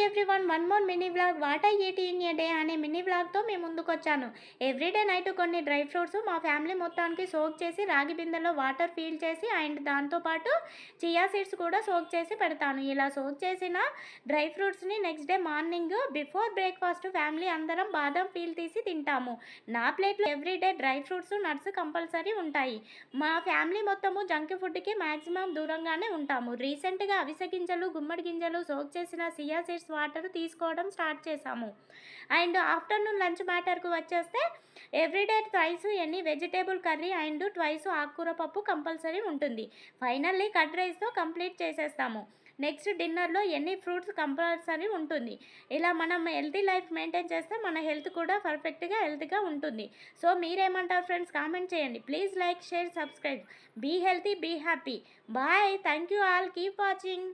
Everyone, one more mini vlog what I eat in a day అనే mini వ్లాగ్తో మీ ముందుకొచ్చాను. Everyday night కొన్ని dry fruits మా family మొత్తానికి soak చేసి రాగి బిందెలో వాటర్ ఫీల్ చేసి అండ్ దాంతోపాటు చియా సీడ్స్ కూడా సోక్ చేసి పెడతాను. ఇలా సోక్ చేసిన డ్రై ఫ్రూట్స్ని next day morning before breakfast family అందరం బాదం పీల్ తీసి తింటాము. నా ప్లేట్లో everyday dry fruits nuts compulsory ఉంటాయి. మా ఫ్యామిలీ మొత్తము జంక్ ఫుడ్కి మ్యాక్సిమం దూరంగానే ఉంటాము. రీసెంట్గా అవిసె గింజలు, గుమ్మడి గింజలు సోక్ చేసిన చియా సీడ్స్ వాటర్ తీసుకోవడం స్టార్ట్ చేశాము. అండ్ ఆఫ్టర్నూన్ లంచ్ మ్యాటర్కు వచ్చేస్తే everyday twice any vegetable curry and twice ఆకుకూర పప్పు కంపల్సరీ ఉంటుంది. ఫైనల్లీ కర్డ్ రైస్తో కంప్లీట్ చేసేస్తాము. నెక్స్ట్ డిన్నర్లో ఎన్ని ఫ్రూట్స్ కంపల్సరీ ఉంటుంది. ఇలా మనం హెల్తీ లైఫ్ మెయింటైన్ చేస్తే మన హెల్త్ కూడా పర్ఫెక్ట్గా హెల్త్గా ఉంటుంది. సో మీరేమంటారు ఫ్రెండ్స్, కామెంట్ చేయండి. Please like, share, subscribe. Be healthy, be happy. Bye. Thank you all. Keep watching.